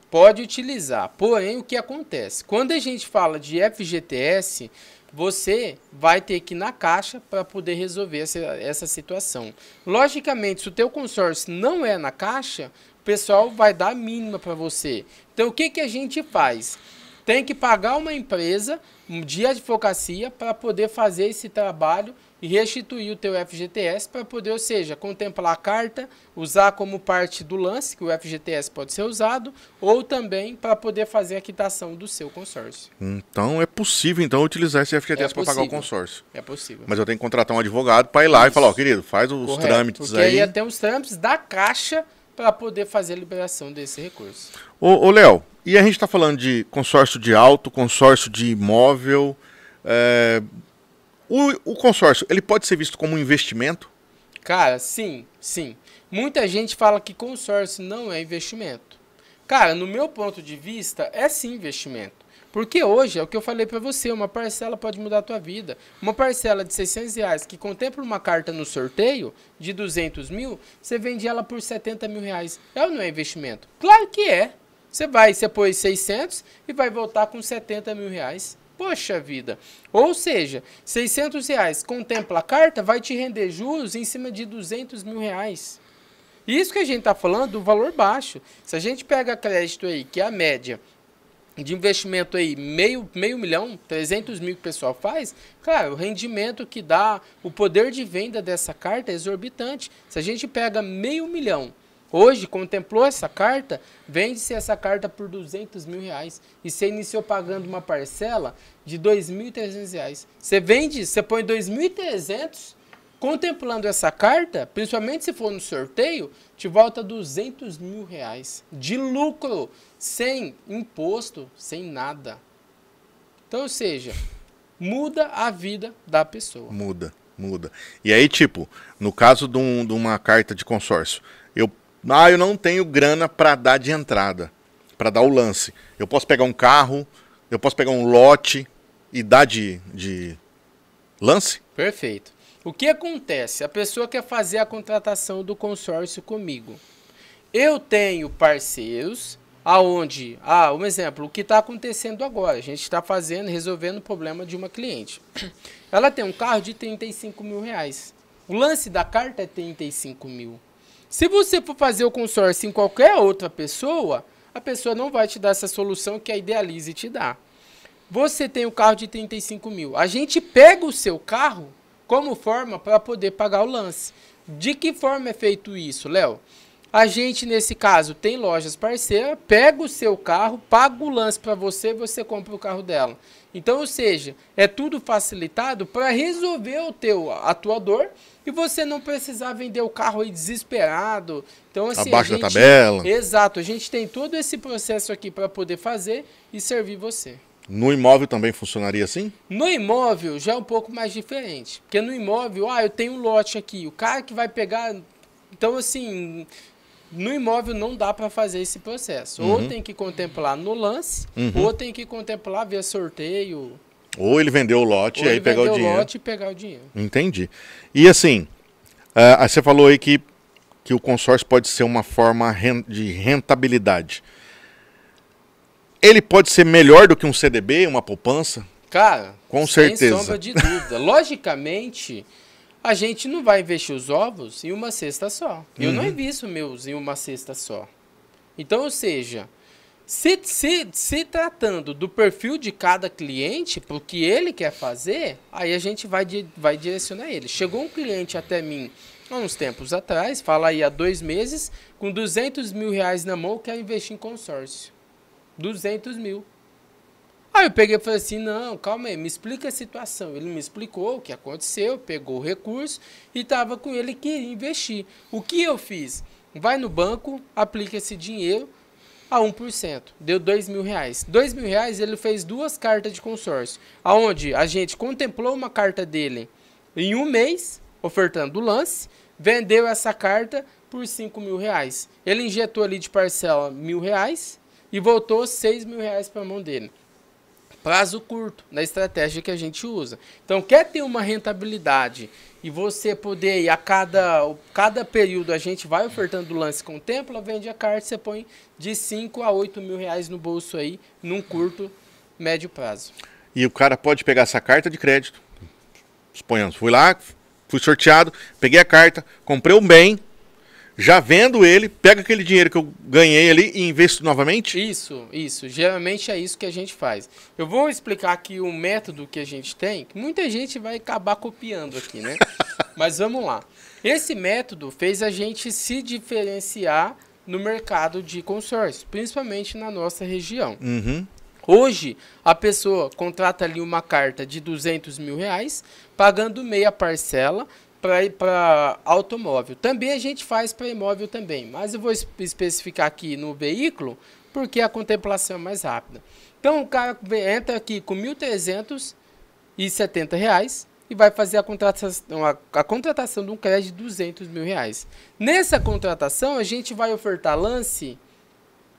utilizar. Porém, o que acontece? Quando a gente fala de FGTS, você vai ter que ir na Caixa para poder resolver essa situação. Logicamente, se o teu consórcio não é na Caixa, o pessoal vai dar a mínima para você. Então, o que a gente faz? Tem que pagar uma empresa de advocacia para poder fazer esse trabalho e restituir o teu FGTS para poder, ou seja, contemplar a carta, usar como parte do lance, que o FGTS pode ser usado, ou também para poder fazer a quitação do seu consórcio. Então é possível então utilizar esse FGTS para pagar o consórcio. É possível. Mas eu tenho que contratar um advogado para ir lá e falar, ó, querido, faz os trâmites porque aí até os trâmites da Caixa para poder fazer a liberação desse recurso. Ô Léo, e a gente está falando de consórcio de auto, consórcio de imóvel. O consórcio, ele pode ser visto como um investimento? Cara, sim, sim. Muita gente fala que consórcio não é investimento. Cara, no meu ponto de vista, é sim investimento. Porque hoje, é o que eu falei para você, uma parcela pode mudar a tua vida. Uma parcela de R$600 que contempla uma carta no sorteio de 200 mil, você vende ela por 70 mil reais. É ou não é investimento? Claro que é. Você pôs 600 e vai voltar com 70 mil reais. Poxa vida. Ou seja, 600 reais contempla a carta, vai te render juros em cima de 200 mil reais. Isso que a gente está falando do valor baixo. Se a gente pega crédito aí, que é a média de investimento aí, meio milhão, 300 mil que o pessoal faz, cara, o rendimento que dá, o poder de venda dessa carta é exorbitante. Se a gente pega meio milhão, hoje contemplou essa carta, vende-se essa carta por 200 mil reais. E você iniciou pagando uma parcela de 2.300 reais. Você põe 2.300, contemplando essa carta, principalmente se for no sorteio, te volta 200 mil reais de lucro, sem imposto, sem nada. Então, ou seja, muda a vida da pessoa. Muda. E aí, tipo, no caso de uma carta de consórcio, eu não tenho grana para dar de entrada, para dar o lance. Eu posso pegar um carro, eu posso pegar um lote e dar de lance? Perfeito. O que acontece? A pessoa quer fazer a contratação do consórcio comigo. Eu tenho parceiros aonde, um exemplo, o que está acontecendo agora, a gente está resolvendo o problema de uma cliente. Ela tem um carro de 35 mil reais. O lance da carta é 35 mil. Se você for fazer o consórcio em qualquer outra pessoa, a pessoa não vai te dar essa solução que a Idealize te dá. Você tem um carro de 35 mil. A gente pega o seu carro como forma para poder pagar o lance. De que forma é feito isso, Léo? A gente, nesse caso, tem lojas parceiras, pega o seu carro, paga o lance para você e você compra o carro dela. Então, ou seja, é tudo facilitado para resolver a tua dor e você não precisar vender o carro aí desesperado. Então, assim, abaixo da tabela. Exato, a gente tem todo esse processo aqui para poder fazer e servir você. No imóvel também funcionaria assim? No imóvel já é um pouco mais diferente. Porque no imóvel, eu tenho um lote aqui, o cara que vai pegar... Então, assim, no imóvel não dá para fazer esse processo. Ou tem que contemplar no lance, ou tem que contemplar via sorteio. Ou ele vendeu o lote e aí pegar o dinheiro. Vender o lote e pegar o dinheiro. Entendi. E assim, você falou aí que o consórcio pode ser uma forma de rentabilidade. Ele pode ser melhor do que um CDB, uma poupança? Cara, com certeza. Sem sombra de dúvida. Logicamente, a gente não vai investir os ovos em uma cesta só. Eu não invisto meus em uma cesta só. Então, ou seja, se tratando do perfil de cada cliente, para o que ele quer fazer, aí a gente vai direcionar ele. Chegou um cliente até mim há uns tempos atrás, fala aí há 2 meses, com 200 mil reais na mão, quer investir em consórcio. 200 mil. Aí eu peguei e falei assim, não, calma aí, me explica a situação. Ele me explicou o que aconteceu, pegou o recurso e estava com ele que queria investir. O que eu fiz? Vai no banco, aplica esse dinheiro a 1%. Deu 2 mil reais. 2 mil reais ele fez 2 cartas de consórcio, aonde a gente contemplou uma carta dele em 1 mês, ofertando o lance, vendeu essa carta por 5 mil reais. Ele injetou ali de parcela 1.000 reais, e voltou 6 mil reais para a mão dele. Prazo curto, na estratégia que a gente usa. Então, quer ter uma rentabilidade e você poder, a cada período, a gente vai ofertando o lance, contempla, vende a carta, você põe de 5 a 8 mil reais no bolso aí, num curto, médio prazo. E o cara pode pegar essa carta de crédito. Suponhamos, fui lá, fui sorteado, peguei a carta, comprei um bem, já vendo ele, pego aquele dinheiro que eu ganhei ali e investo novamente? Isso. Geralmente é isso que a gente faz. Eu vou explicar aqui o método que a gente tem, que muita gente vai acabar copiando aqui, né? Mas vamos lá. Esse método fez a gente se diferenciar no mercado de consórcio, principalmente na nossa região. Uhum. Hoje, a pessoa contrata ali uma carta de R$200 mil, pagando meia parcela para automóvel. Também a gente faz para imóvel também, mas eu vou especificar aqui no veículo, porque a contemplação é mais rápida. Então, o cara entra aqui com R$1.370 e vai fazer a contratação de um crédito de R$200 mil. Nessa contratação, a gente vai ofertar lance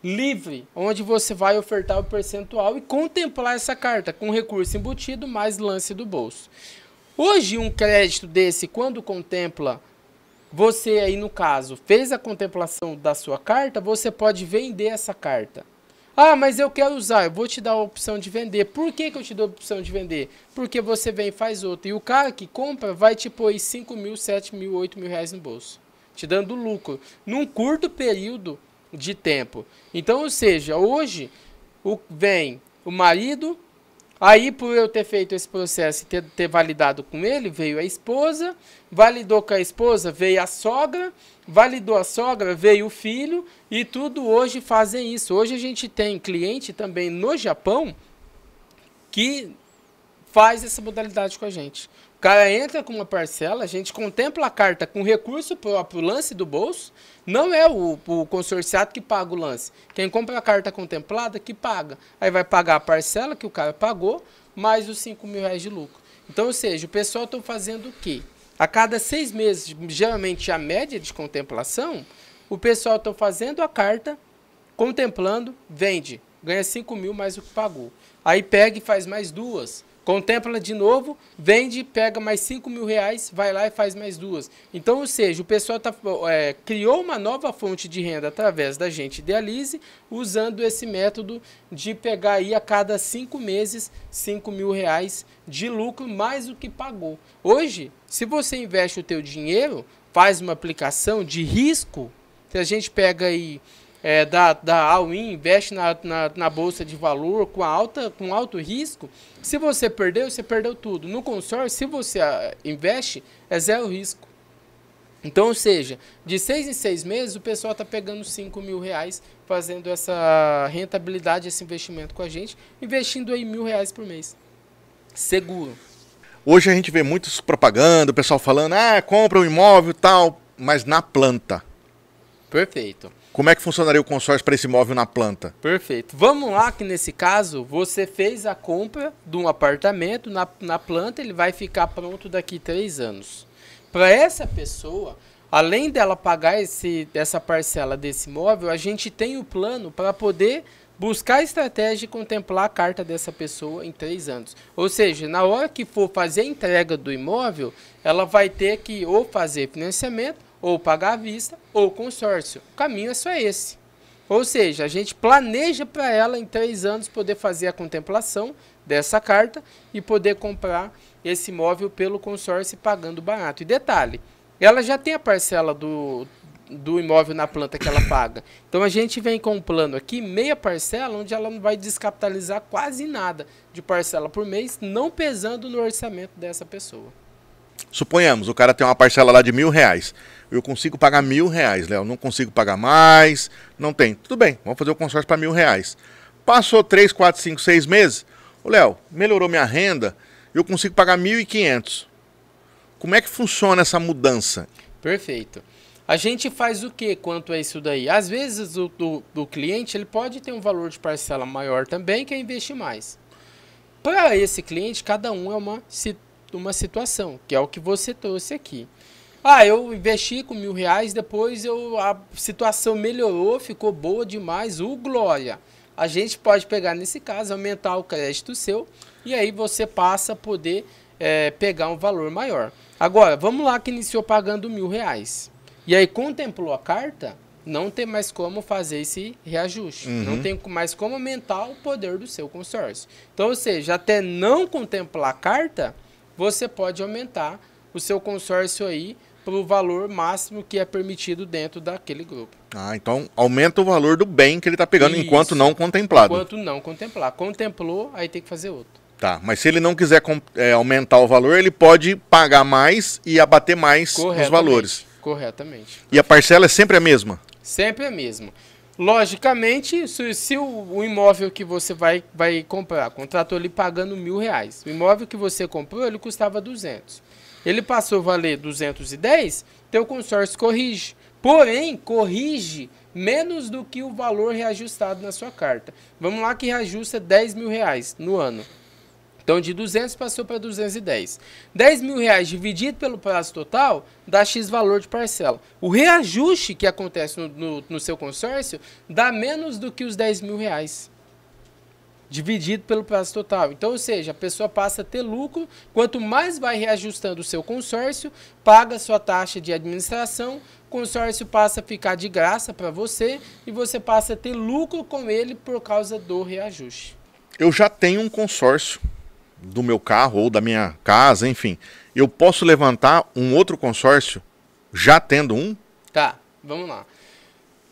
livre, onde você vai ofertar o percentual e contemplar essa carta com recurso embutido mais lance do bolso. Hoje, um crédito desse, quando contempla, você aí no caso, fez a contemplação da sua carta, você pode vender essa carta. Ah, mas eu quero usar, eu vou te dar a opção de vender. Por que eu te dou a opção de vender? Porque você vem e faz outra. E o cara que compra vai te pôr R$5 mil, R$7 mil, R$8 mil no bolso, te dando lucro, num curto período de tempo. Então, ou seja, hoje vem o marido, aí por eu ter feito esse processo e ter validado com ele, veio a esposa, validou com a esposa, veio a sogra, validou a sogra, veio o filho, e tudo hoje fazem isso. Hoje a gente tem cliente também no Japão que faz essa modalidade com a gente. O cara entra com uma parcela, a gente contempla a carta com recurso próprio, lance do bolso. Não é o consorciado que paga o lance. Quem compra a carta contemplada que paga. Aí vai pagar a parcela que o cara pagou, mais os R$5 mil de lucro. Então, ou seja, o pessoal está fazendo o quê? A cada 6 meses, geralmente a média de contemplação, o pessoal está fazendo a carta, contemplando, vende. Ganha 5 mil mais o que pagou. Aí pega e faz mais duas. Contempla de novo, vende, pega mais R$5 mil, vai lá e faz mais duas. Então, ou seja, o pessoal criou uma nova fonte de renda através da gente Idealize, usando esse método de pegar aí a cada 5 meses R$5 mil de lucro mais o que pagou. Hoje, se você investe o teu dinheiro, faz uma aplicação de risco, se a gente pega aí da All-in, investe na bolsa de valor com alto risco, se você perdeu tudo. No consórcio, se você investe, é zero risco. Então, ou seja, de 6 em 6 meses, o pessoal está pegando R$5 mil, fazendo essa rentabilidade, esse investimento com a gente, investindo aí R$1.000 por mês. Seguro. Hoje a gente vê muitas propaganda, o pessoal falando, compra um imóvel e tal, mas na planta. Perfeito. Como é que funcionaria o consórcio para esse imóvel na planta? Perfeito. Vamos lá que nesse caso, você fez a compra de um apartamento na planta, ele vai ficar pronto daqui 3 anos. Para essa pessoa, além dela pagar essa parcela desse imóvel, a gente tem o plano para poder buscar a estratégia de contemplar a carta dessa pessoa em 3 anos. Ou seja, na hora que for fazer a entrega do imóvel, ela vai ter que ou fazer financiamento, ou pagar à vista, ou consórcio. O caminho é só esse. Ou seja, a gente planeja para ela em 3 anos poder fazer a contemplação dessa carta e poder comprar esse imóvel pelo consórcio pagando barato. E detalhe, ela já tem a parcela do imóvel na planta que ela paga. Então a gente vem com um plano aqui, meia parcela, onde ela não vai descapitalizar quase nada de parcela por mês, não pesando no orçamento dessa pessoa. Suponhamos, o cara tem uma parcela lá de R$1.000. Eu consigo pagar R$1.000, Léo. Não consigo pagar mais, não tem. Tudo bem, vamos fazer o consórcio para R$1.000. Passou 3, 4, 5, 6 meses. Ô, Léo, melhorou minha renda, eu consigo pagar 1.500. Como é que funciona essa mudança? Perfeito. A gente faz o que quanto a isso daí? Às vezes o cliente ele pode ter um valor de parcela maior também, quer investir mais. Para esse cliente, cada um é uma situação, que é o que você trouxe aqui. Eu investi com R$1.000, depois a situação melhorou, ficou boa demais, glória. A gente pode pegar nesse caso, aumentar o crédito seu, e aí você passa a poder pegar um valor maior. Agora, vamos lá que iniciou pagando R$1.000. E aí contemplou a carta, não tem mais como fazer esse reajuste. Uhum. Não tem mais como aumentar o poder do seu consórcio. Então, ou seja, até não contemplar a carta, você pode aumentar o seu consórcio aí para o valor máximo que é permitido dentro daquele grupo. Ah, então aumenta o valor do bem que ele está pegando Isso. enquanto não contemplado. Enquanto não contemplar. Contemplou, aí tem que fazer outro. Tá, mas se ele não quiser aumentar o valor, ele pode pagar mais e abater mais os valores. Corretamente. E a parcela é sempre a mesma? Sempre a mesma. Logicamente, se o imóvel que você vai comprar, contratou ele pagando R$1.000. O imóvel que você comprou, ele custava 200. Ele passou a valer 210, teu consórcio corrige. Porém, corrige menos do que o valor reajustado na sua carta. Vamos lá que reajusta R$10.000 no ano. Então, de 200 passou para 210. R$10.000 dividido pelo prazo total dá X valor de parcela. O reajuste que acontece no seu consórcio dá menos do que os R$10.000 dividido pelo prazo total. Então, ou seja, a pessoa passa a ter lucro. Quanto mais vai reajustando o seu consórcio, paga a sua taxa de administração, o consórcio passa a ficar de graça para você e você passa a ter lucro com ele por causa do reajuste. Eu já tenho um consórcio do meu carro ou da minha casa, enfim. Eu posso levantar um outro consórcio já tendo um? Tá, vamos lá.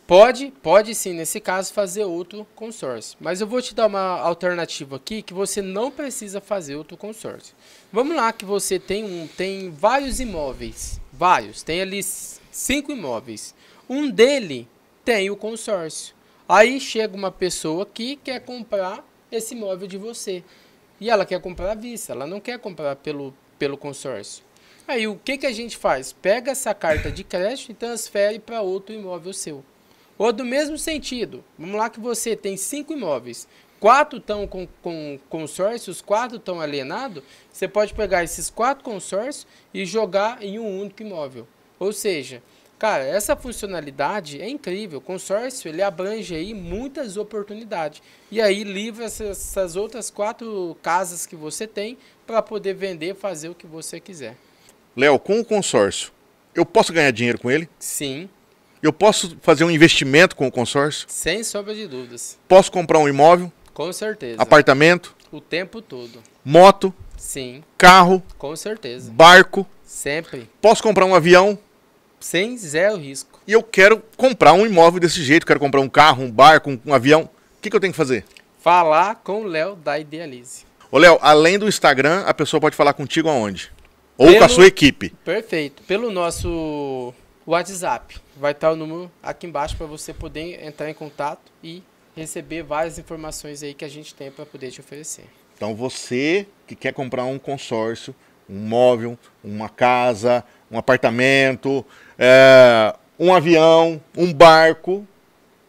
Pode sim, nesse caso, fazer outro consórcio. Mas eu vou te dar uma alternativa aqui que você não precisa fazer outro consórcio. Vamos lá que você tem vários imóveis. Vários. Tem ali 5 imóveis. Um dele tem o consórcio. Aí chega uma pessoa que quer comprar esse imóvel de você. E ela quer comprar à vista. Ela não quer comprar pelo consórcio. Aí o que a gente faz? Pega essa carta de crédito e transfere para outro imóvel seu. Ou do mesmo sentido, vamos lá que você tem 5 imóveis, 4 estão com consórcios, 4 estão alienados, você pode pegar esses 4 consórcios e jogar em um único imóvel. Ou seja, cara, essa funcionalidade é incrível. O consórcio, ele abrange aí muitas oportunidades. E aí livra essas outras 4 casas que você tem para poder vender, fazer o que você quiser. Léo, com o consórcio, eu posso ganhar dinheiro com ele? Sim. Eu posso fazer um investimento com o consórcio? Sem sombra de dúvidas. Posso comprar um imóvel? Com certeza. Apartamento? O tempo todo. Moto? Sim. Carro? Com certeza. Barco? Sempre. Posso comprar um avião? Sem zero risco. E eu quero comprar um imóvel desse jeito, quero comprar um carro, um barco, um avião. O que eu tenho que fazer? Falar com o Léo da Idealize. Ô Léo, além do Instagram, a pessoa pode falar contigo aonde? Ou com a sua equipe? Perfeito. Pelo nosso WhatsApp. Vai estar o número aqui embaixo para você poder entrar em contato e receber várias informações aí que a gente tem para poder te oferecer. Então você que quer comprar um consórcio, um móvel, uma casa, um apartamento, um avião, um barco,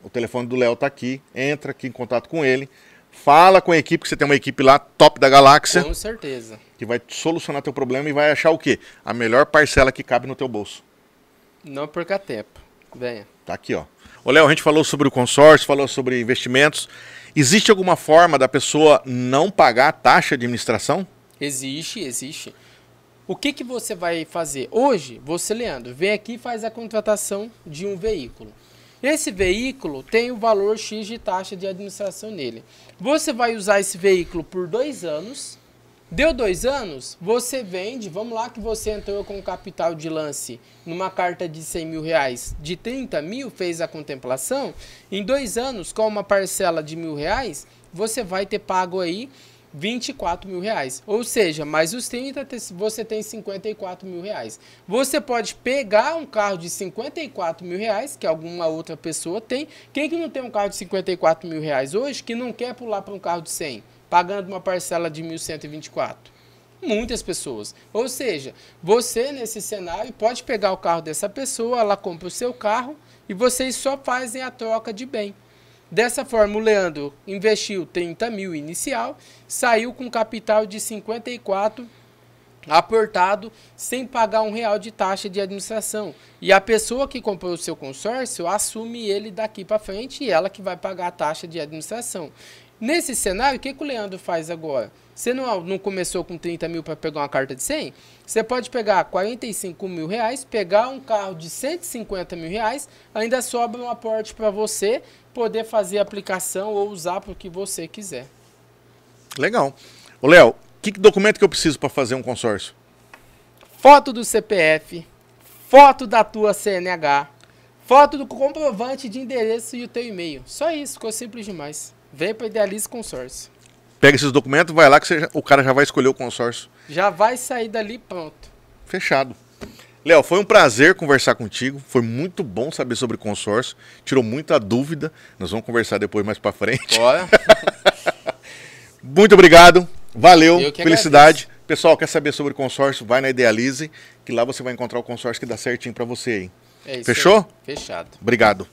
o telefone do Léo está aqui, entra aqui em contato com ele, fala com a equipe, que você tem uma equipe lá top da galáxia. Com certeza. Que vai solucionar teu problema e vai achar o quê? A melhor parcela que cabe no teu bolso. Não perca tempo. Venha. Tá aqui, ó. Ô, Léo, a gente falou sobre o consórcio, falou sobre investimentos. Existe alguma forma da pessoa não pagar a taxa de administração? Existe. O que você vai fazer? Hoje, você, Leandro, vem aqui e faz a contratação de um veículo. Esse veículo tem o valor X de taxa de administração nele. Você vai usar esse veículo por 2 anos. Deu 2 anos, você vende, vamos lá que você entrou com capital de lance numa carta de R$100.000, de 30 mil, fez a contemplação, em 2 anos, com uma parcela de R$1.000, você vai ter pago aí R$24.000. Ou seja, mais os 30, você tem R$54.000. Você pode pegar um carro de R$54.000, que alguma outra pessoa tem. Quem que não tem um carro de R$54.000 hoje, que não quer pular para um carro de 100? Pagando uma parcela de 1.124. Muitas pessoas. Ou seja, você nesse cenário pode pegar o carro dessa pessoa, ela compra o seu carro e vocês só fazem a troca de bem. Dessa forma, o Leandro investiu 30 mil inicial, saiu com capital de 54 aportado sem pagar R$1 de taxa de administração. E a pessoa que comprou o seu consórcio assume ele daqui para frente e ela que vai pagar a taxa de administração. Nesse cenário, o que o Leandro faz agora? Você não começou com 30 mil para pegar uma carta de 100? Você pode pegar R$45.000, pegar um carro de R$150.000, ainda sobra um aporte para você poder fazer a aplicação ou usar para o que você quiser. Legal. Ô Léo, que documento que eu preciso para fazer um consórcio? Foto do CPF, foto da tua CNH, foto do comprovante de endereço e o teu e-mail. Só isso, ficou simples demais. Vem para Idealize Consórcio. Pega esses documentos, vai lá que o cara já vai escolher o consórcio. Já vai sair dali pronto. Fechado. Léo, foi um prazer conversar contigo. Foi muito bom saber sobre consórcio. Tirou muita dúvida. Nós vamos conversar depois mais pra frente. Bora. Muito obrigado. Valeu. Eu que Felicidade. agradeço. Pessoal, quer saber sobre consórcio? Vai na Idealize, que lá você vai encontrar o consórcio que dá certinho pra você aí. É isso. Fechou? Aí. Fechado. Obrigado.